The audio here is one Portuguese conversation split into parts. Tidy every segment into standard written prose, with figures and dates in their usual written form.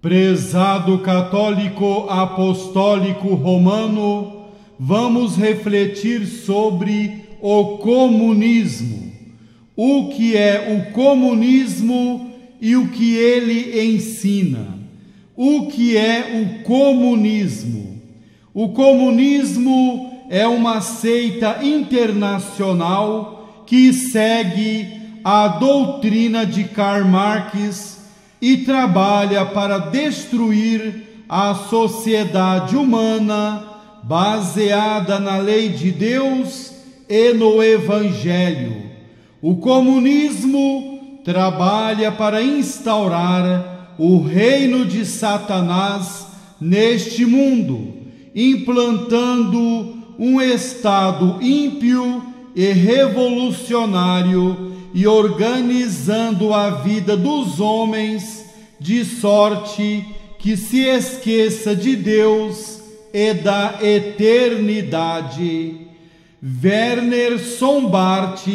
Prezado católico apostólico romano, vamos refletir sobre o comunismo. O que é o comunismo e o que ele ensina. O que é o comunismo? O comunismo é uma seita internacional que segue a doutrina de Karl Marx e trabalha para destruir a sociedade humana baseada na lei de Deus e no Evangelho. O comunismo trabalha para instaurar o reino de Satanás neste mundo, implantando um Estado ímpio e revolucionário e organizando a vida dos homens de sorte que se esqueça de Deus e da eternidade. Werner Sombart,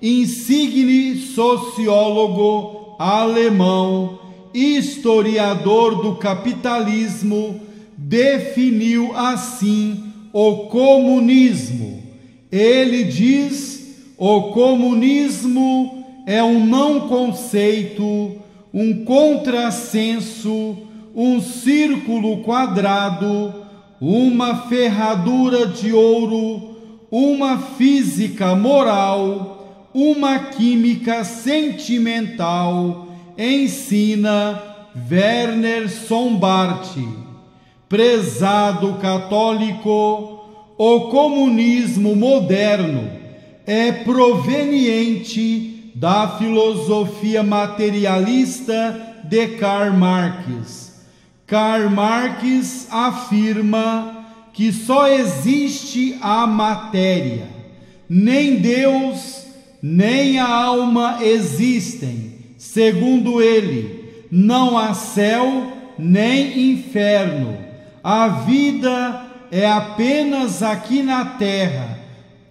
insigne sociólogo alemão, historiador do capitalismo, definiu assim o comunismo. Ele diz: o comunismo é um não conceito, um contrassenso, um círculo quadrado, uma ferradura de ouro, uma física moral, uma química sentimental, ensina Werner Sombart. Prezado católico, o comunismo moderno é proveniente da filosofia materialista de Karl Marx. Karl Marx afirma que só existe a matéria. Nem Deus, nem a alma existem. Segundo ele, não há céu nem inferno. A vida é apenas aqui na terra.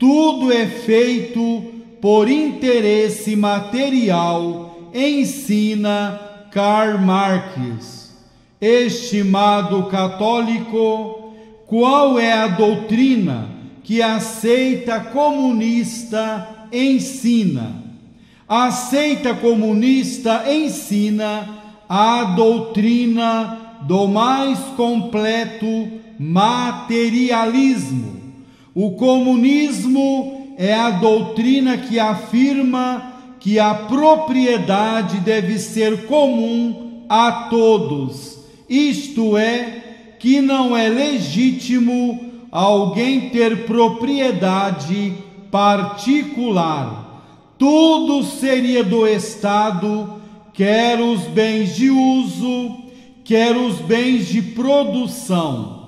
Tudo é feito por interesse material, ensina Karl Marx. Estimado católico, qual é a doutrina que a seita comunista ensina? A seita comunista ensina a doutrina do mais completo materialismo. O comunismo é a doutrina que afirma que a propriedade deve ser comum a todos, isto é, que não é legítimo alguém ter propriedade particular. Tudo seria do Estado, quer os bens de uso, quer os bens de produção.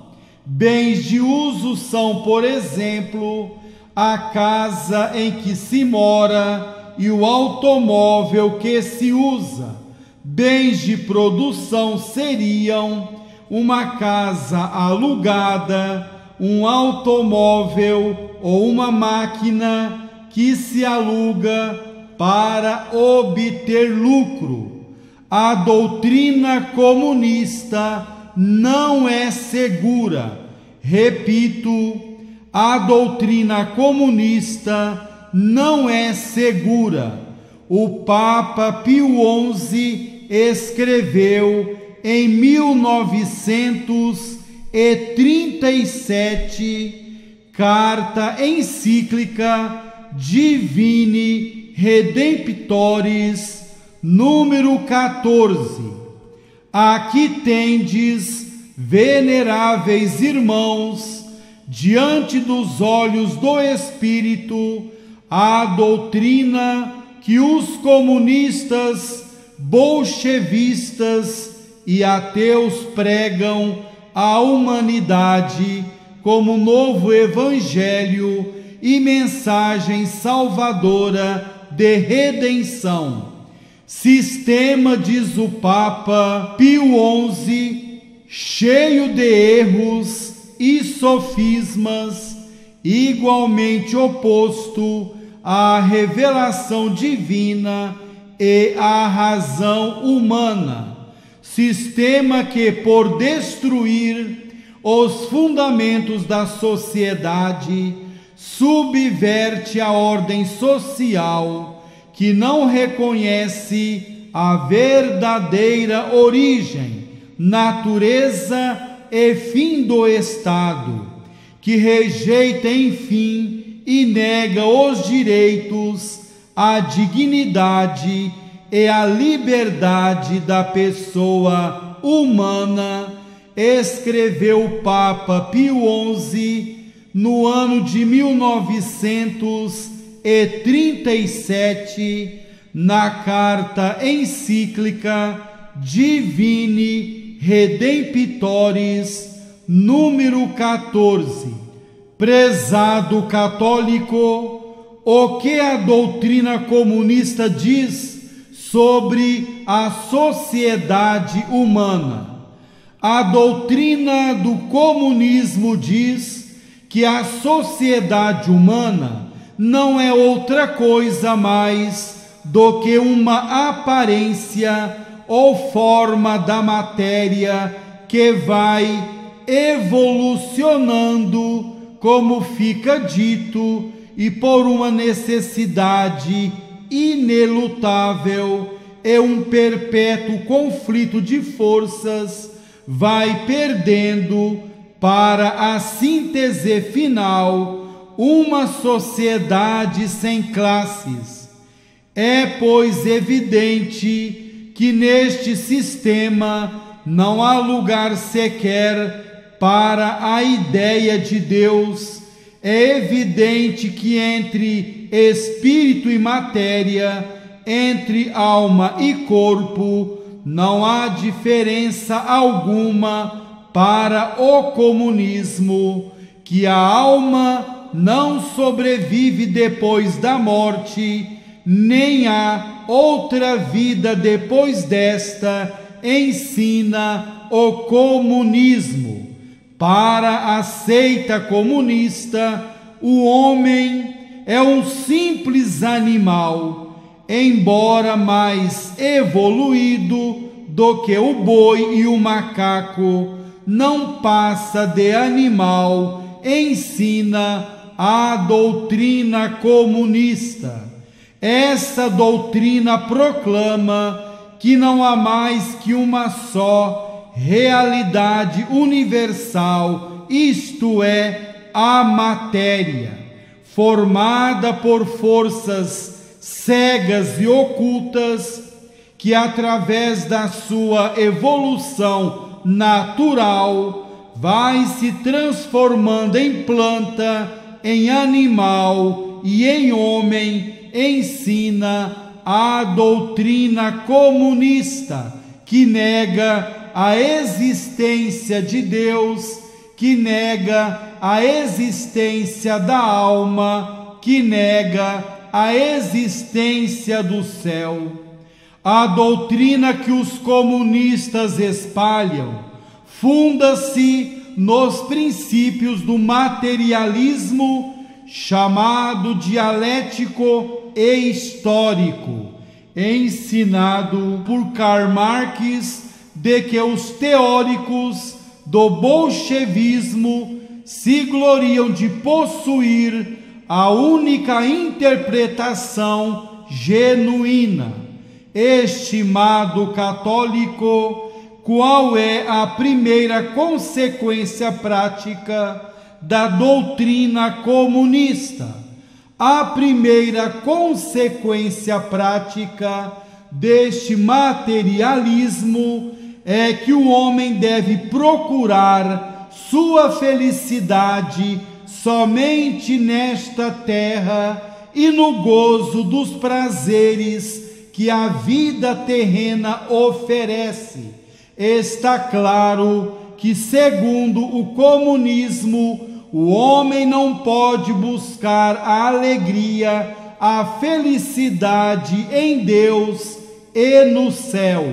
Bens de uso são, por exemplo, a casa em que se mora e o automóvel que se usa. Bens de produção seriam uma casa alugada, um automóvel ou uma máquina que se aluga para obter lucro. A doutrina comunista não é segura. Repito, a doutrina comunista não é segura. O Papa Pio XI escreveu em 1937 carta encíclica Divini Redemptoris, número 14. Aqui tendes, veneráveis irmãos, diante dos olhos do Espírito, a doutrina que os comunistas, bolchevistas e ateus pregam à humanidade como novo evangelho e mensagem salvadora de redenção. Sistema, diz o Papa Pio XI, cheio de erros e sofismas, igualmente oposto à revelação divina e à razão humana. sistema que, por destruir os fundamentos da sociedade, subverte a ordem social, que não reconhece a verdadeira origem, natureza e fim do Estado, que rejeita, enfim, e nega os direitos, a dignidade e a liberdade da pessoa humana, escreveu o Papa Pio XI no ano de 1937, na carta encíclica Divini Redemptoris, número 14. Prezado católico, o que a doutrina comunista diz sobre a sociedade humana? A doutrina do comunismo diz que a sociedade humana não é outra coisa mais do que uma aparência ou forma da matéria que vai evolucionando, como fica dito, e por uma necessidade inelutável e um perpétuo conflito de forças, vai perdendo, para a síntese final, uma sociedade sem classes. É, pois, evidente que neste sistema não há lugar sequer para a ideia de Deus. É evidente que entre espírito e matéria, entre alma e corpo, não há diferença alguma para o comunismo, que a alma não sobrevive depois da morte, nem há outra vida depois desta, ensina o comunismo. Para a seita comunista, o homem é um simples animal, embora mais evoluído do que o boi e o macaco, não passa de animal, ensina a doutrina comunista. Essa doutrina proclama que não há mais que uma só realidade universal, isto é, a matéria, formada por forças cegas e ocultas, que através da sua evolução natural vai se transformando em planta, em animal e em homem, ensina a doutrina comunista, que nega a existência de Deus, que nega a existência da alma, que nega a existência do céu. A doutrina que os comunistas espalham funda-se nos princípios do materialismo, chamado dialético e histórico, ensinado por Karl Marx, de que os teóricos do bolchevismo se gloriam de possuir a única interpretação genuína. Estimado católico, qual é a primeira consequência prática da doutrina comunista? A primeira consequência prática deste materialismo é que o homem deve procurar sua felicidade somente nesta terra e no gozo dos prazeres que a vida terrena oferece. Está claro que, segundo o comunismo, o homem não pode buscar a alegria, a felicidade em Deus e no céu,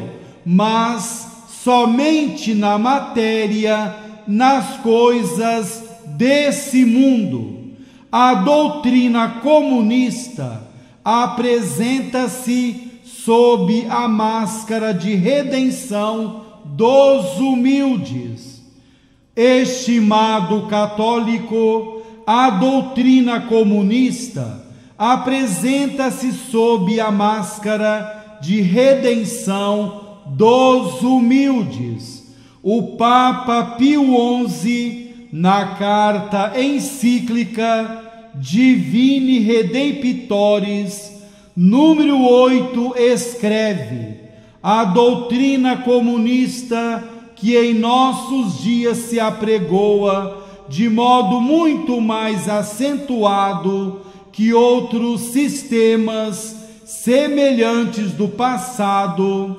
mas somente na matéria, nas coisas desse mundo. A doutrina comunista apresenta-se sob a máscara de redenção dos humildes. Estimado católico, a doutrina comunista apresenta-se sob a máscara de redenção dos humildes. O Papa Pio XI, na carta encíclica Divini Redemptoris, número 8, escreve: a doutrina comunista que em nossos dias se apregoa de modo muito mais acentuado que outros sistemas semelhantes do passado,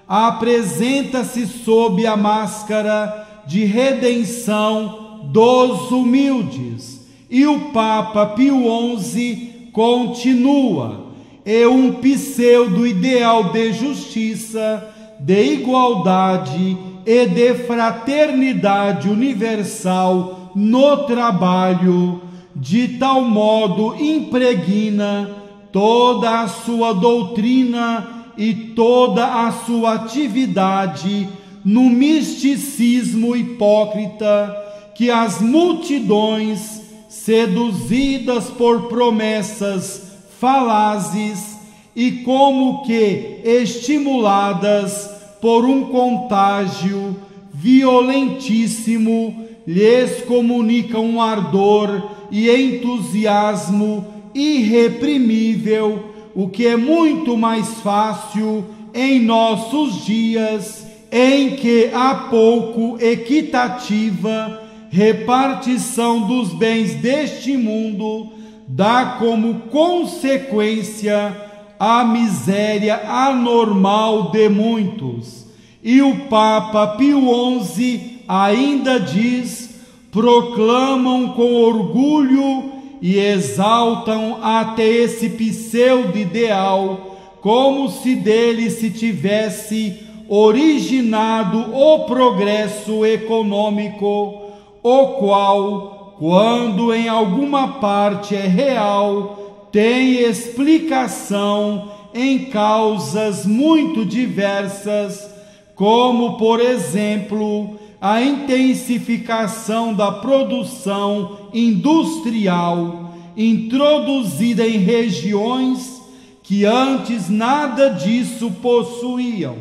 apresenta-se sob a máscara de redenção dos humildes. E o Papa Pio XI continua: é um pseudo-ideal de justiça, de igualdade e de fraternidade universal no trabalho, de tal modo impregna toda a sua doutrina e toda a sua atividade no misticismo hipócrita, que as multidões, seduzidas por promessas falazes e como que estimuladas por um contágio violentíssimo, lhes comunicam um ardor e entusiasmo irreprimível, o que é muito mais fácil em nossos dias, em que há pouco equitativa repartição dos bens deste mundo, dá como consequência a miséria anormal de muitos. E o Papa Pio XI ainda diz: proclamam com orgulho e exaltam até esse pseudo-ideal, como se dele se tivesse originado o progresso econômico, o qual, quando em alguma parte é real, tem explicação em causas muito diversas, como, por exemplo, a intensificação da produção industrial, introduzida em regiões que antes nada disso possuíam,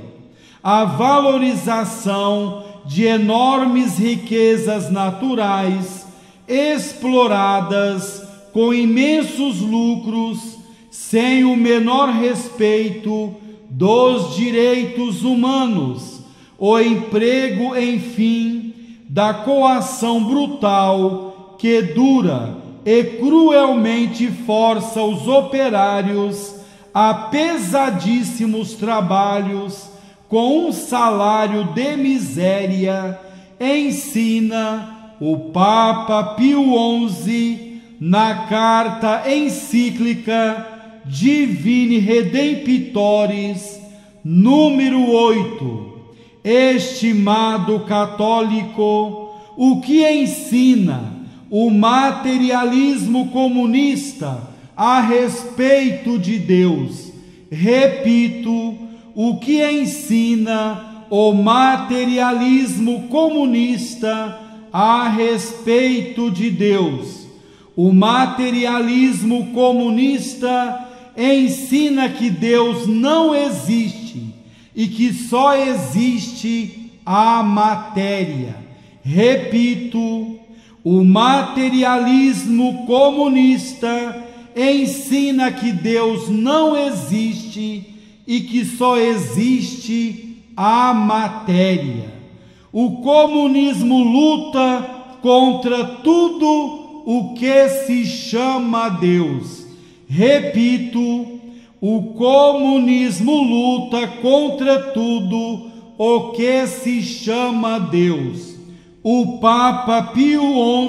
a valorização de enormes riquezas naturais, exploradas com imensos lucros, sem o menor respeito dos direitos humanos, o emprego, enfim, da coação brutal que dura e cruelmente força os operários a pesadíssimos trabalhos com um salário de miséria, ensina o Papa Pio XI na carta encíclica Divini Redemptoris, número 8. Estimado católico, o que ensina o materialismo comunista a respeito de Deus? Repito, o que ensina o materialismo comunista a respeito de Deus? O materialismo comunista ensina que Deus não existe e que só existe a matéria. Repito, o materialismo comunista ensina que Deus não existe e que só existe a matéria. O comunismo luta contra tudo o que se chama Deus. Repito, o comunismo luta contra tudo o que se chama Deus. O Papa Pio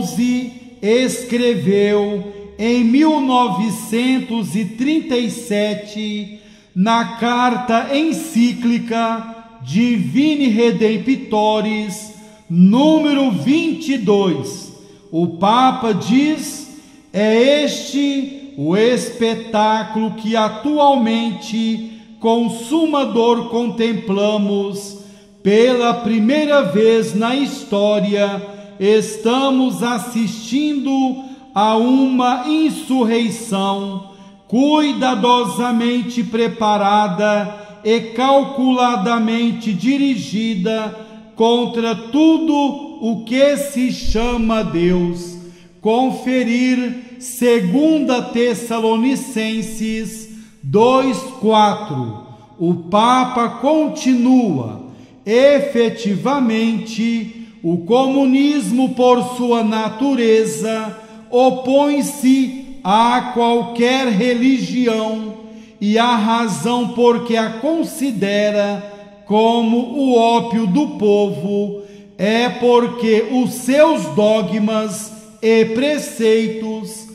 XI escreveu em 1937, na carta encíclica Divini Redemptoris, número 22, o Papa diz: é este o espetáculo que atualmente com suma dor contemplamos, pela primeira vez na história, estamos assistindo a uma insurreição cuidadosamente preparada e calculadamente dirigida contra tudo o que se chama Deus. Conferir 2 Tessalonicenses 2:4. O Papa continua: efetivamente, o comunismo, por sua natureza, opõe-se a qualquer religião, e a razão por que a considera como o ópio do povo é porque os seus dogmas e preceitos,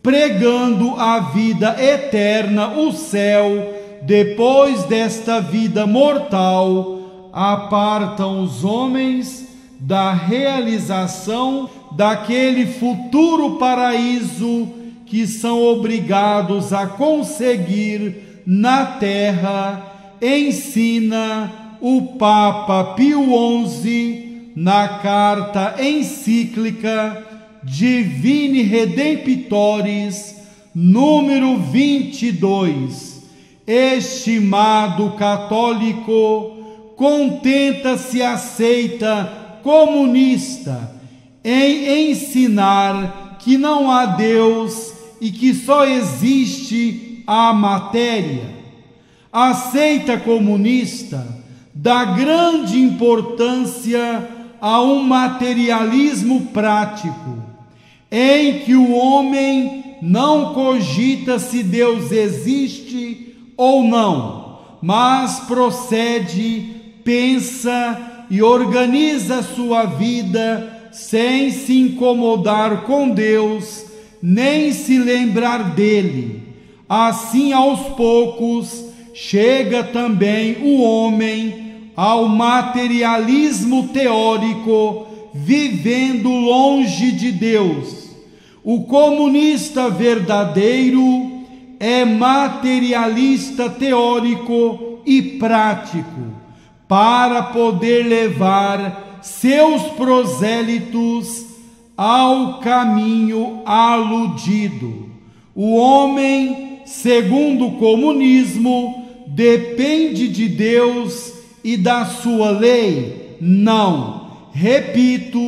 pregando a vida eterna, o céu, depois desta vida mortal, apartam os homens da realização daquele futuro paraíso que são obrigados a conseguir na terra, ensina o Papa Pio XI na carta encíclica Divini Redemptoris, número 22. Estimado católico, contenta-se a seita comunista em ensinar que não há Deus e que só existe a matéria. A seita comunista dá grande importância a um materialismo prático, em que o homem não cogita se Deus existe ou não, mas procede, pensa e organiza sua vida sem se incomodar com Deus, nem se lembrar dele. Assim, aos poucos, chega também o homem ao materialismo teórico, vivendo longe de Deus. O comunista verdadeiro é materialista teórico e prático, para poder levar seus prosélitos ao caminho aludido. O homem, segundo o comunismo, depende de Deus e da sua lei? Não. Repito,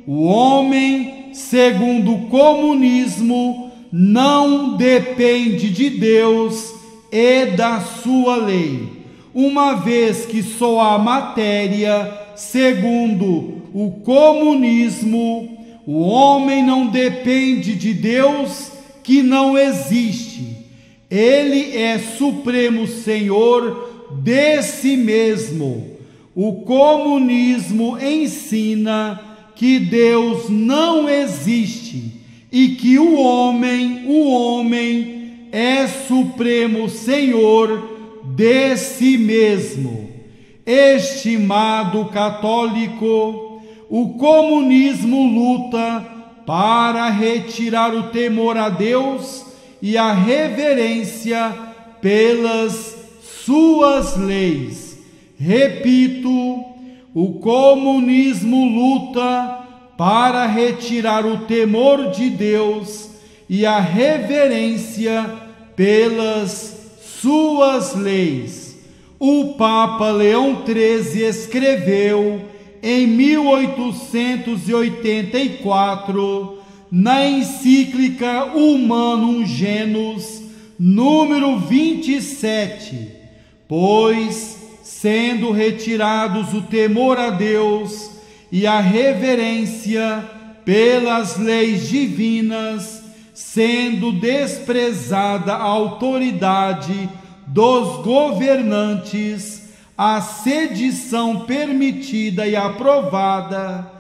o homem, segundo o comunismo, não depende de Deus e da sua lei, uma vez que só a matéria, segundo o comunismo, o homem não depende de Deus, que não existe. Ele é supremo Senhor de si mesmo. O comunismo ensina que Deus não existe e que o homem é supremo Senhor de si mesmo. Estimado católico, o comunismo luta para retirar o temor a Deus e a reverência pelas suas leis. Repito, o comunismo luta para retirar o temor de Deus e a reverência pelas suas leis. O Papa Leão XIII escreveu em 1884, na encíclica Humanum Genus, número 27, pois, sendo retirados o temor a Deus e a reverência pelas leis divinas, sendo desprezada a autoridade dos governantes, a sedição permitida e aprovada,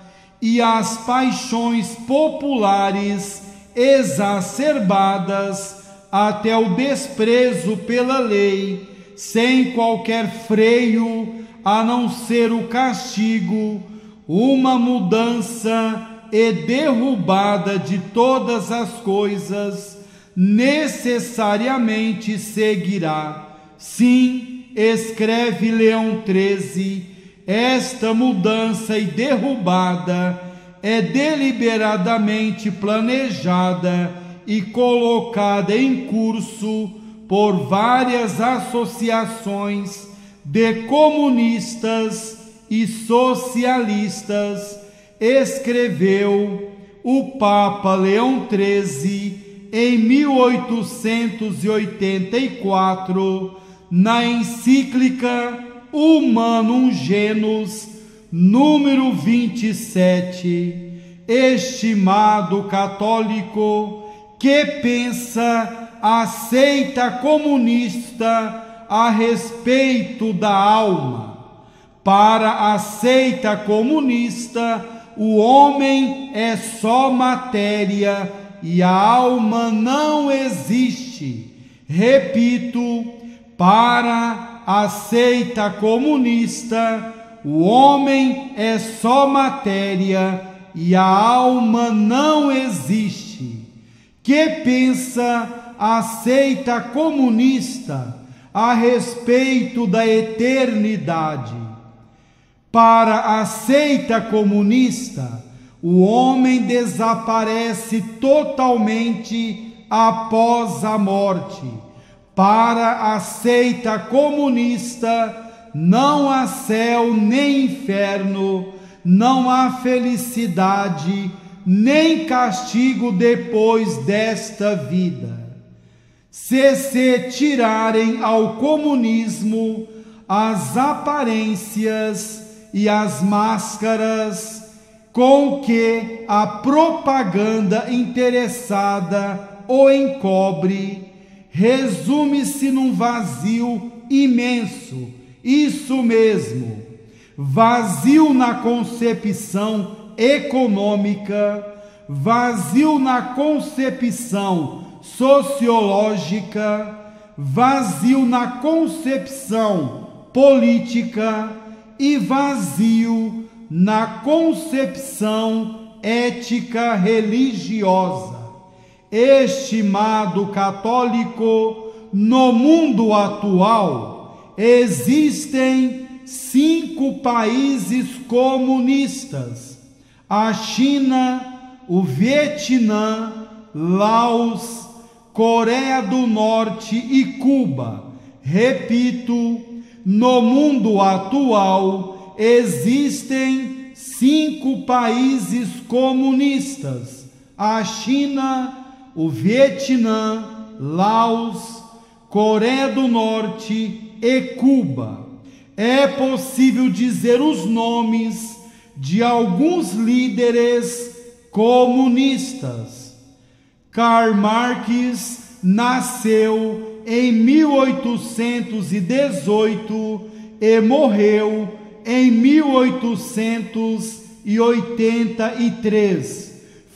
e as paixões populares exacerbadas até o desprezo pela lei, sem qualquer freio, a não ser o castigo, uma mudança e derrubada de todas as coisas, necessariamente seguirá. Sim, escreve Leão XIII, esta mudança e derrubada é deliberadamente planejada e colocada em curso por várias associações de comunistas e socialistas, escreveu o Papa Leão XIII em 1884, na encíclica Humanum Genus, número 27. Estimado católico que pensa a seita comunista a respeito da alma. Para a seita comunista, o homem é só matéria e a alma não existe. Repito, para a seita comunista, o homem é só matéria e a alma não existe. Que pensa a seita comunista a respeito da eternidade? Para a seita comunista, o homem desaparece totalmente após a morte. Para a seita comunista, não há céu nem inferno, não há felicidade nem castigo depois desta vida. Se tirarem ao comunismo as aparências e as máscaras com que a propaganda interessada o encobre, resume-se num vazio imenso. Isso mesmo, vazio na concepção econômica, vazio na concepção sociológica, vazio na concepção política e vazio na concepção ética religiosa. Estimado católico, no mundo atual existem 5 países comunistas: a China, o Vietnã, Laos, Coreia do Norte e Cuba. Repito, no mundo atual existem 5 países comunistas: a China, o Vietnã, Laos, Coreia do Norte e Cuba. É possível dizer os nomes de alguns líderes comunistas. Karl Marx nasceu em 1818 e morreu em 1883.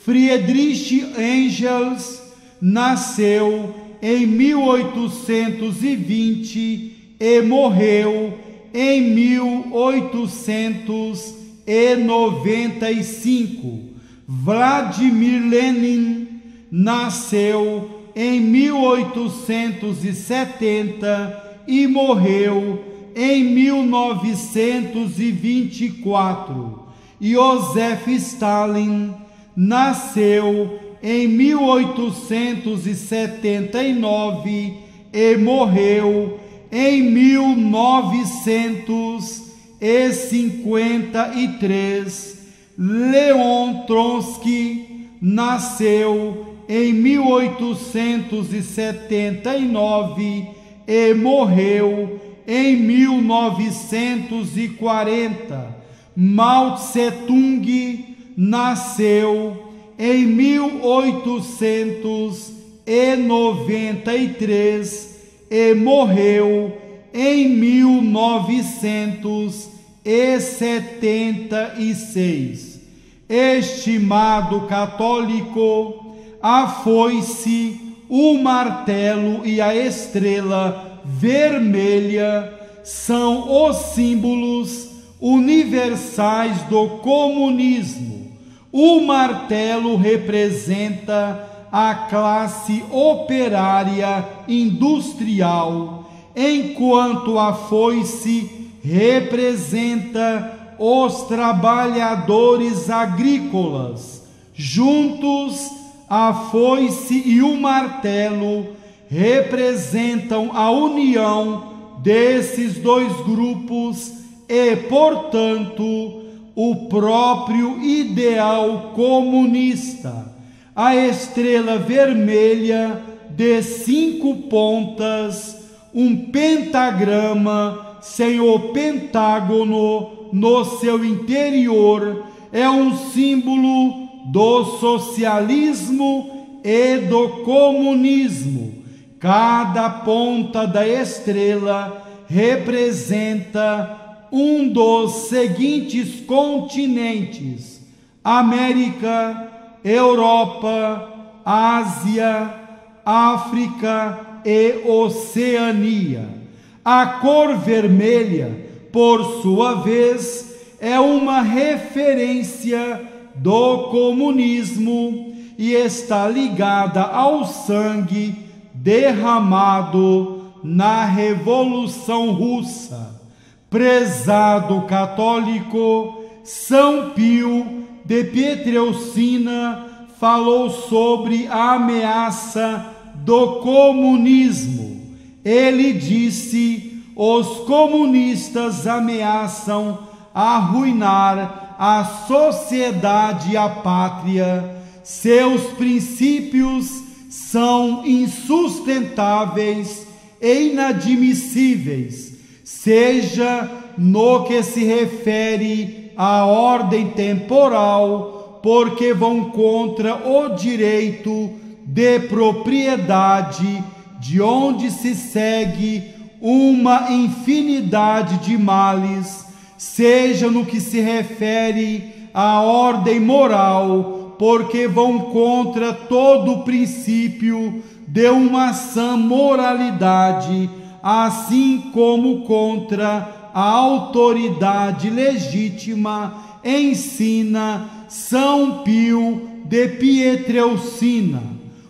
Friedrich Engels nasceu em 1820 e morreu em 1895. Vladimir Lenin nasceu em 1870 e morreu em 1924. Joseph Stalin nasceu em 1879 e morreu em 1953. Leon Trotsky nasceu em 1879 e morreu em 1940. Mao Tse-tung nasceu em 1893 e morreu em 1976. Estimado católico, a foice, o martelo e a estrela vermelha são os símbolos universais do comunismo. O martelo representa a classe operária industrial enquanto a foice representa os trabalhadores agrícolas. Juntos, a foice e o martelo representam a união desses dois grupos e, portanto, o próprio ideal comunista. A estrela vermelha de 5 pontas, um pentagrama sem o pentágono no seu interior, é um símbolo do socialismo e do comunismo. Cada ponta da estrela representa um dos seguintes continentes: América, Europa, Ásia, África e Oceania. A cor vermelha, por sua vez, é uma referência do comunismo e está ligada ao sangue derramado na Revolução Russa. Prezado católico, São Pio de Pietrelcina falou sobre a ameaça do comunismo. Ele disse: os comunistas ameaçam arruinar a sociedade e a pátria. Seus princípios são insustentáveis e inadmissíveis, seja no que se refere à ordem temporal, porque vão contra o direito de propriedade, de onde se segue uma infinidade de males, seja no que se refere à ordem moral, porque vão contra todo o princípio de uma sã moralidade, assim como contra a autoridade legítima, ensina São Pio de Pietrelcina.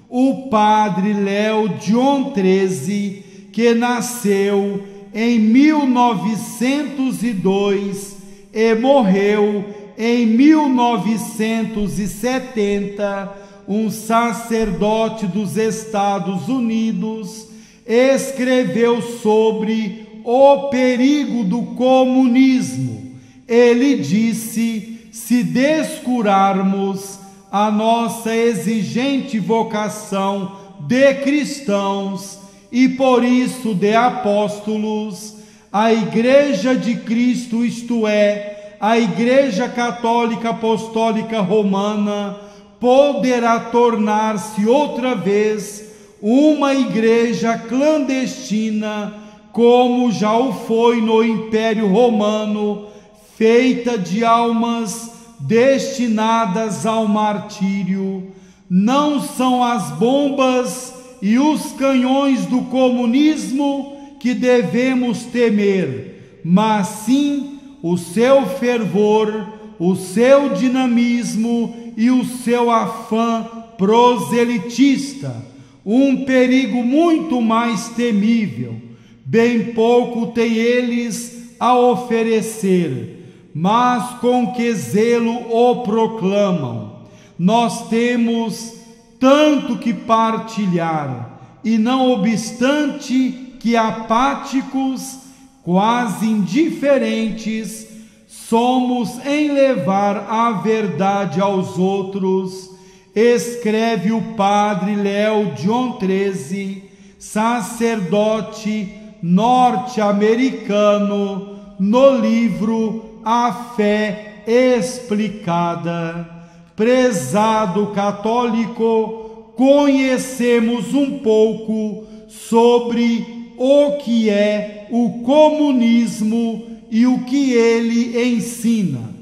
O padre Léo Dion XIII, que nasceu em 1902 e morreu em 1970, um sacerdote dos Estados Unidos, escreveu sobre o perigo do comunismo. Ele disse: se descurarmos a nossa exigente vocação de cristãos e por isso de apóstolos, a Igreja de Cristo, isto é, a Igreja Católica Apostólica Romana, poderá tornar-se outra vez uma igreja clandestina, como já o foi no Império Romano, feita de almas destinadas ao martírio. Não são as bombas e os canhões do comunismo que devemos temer, mas sim o seu fervor, o seu dinamismo e o seu afã proselitista. Um perigo muito mais temível. Bem pouco têm eles a oferecer, mas com que zelo o proclamam. Nós temos tanto que partilhar, e não obstante que apáticos, quase indiferentes, somos em levar a verdade aos outros, escreve o padre Léo Dion XIII, sacerdote norte-americano, no livro A Fé Explicada. Prezado católico, conhecemos um pouco sobre o que é o comunismo e o que ele ensina.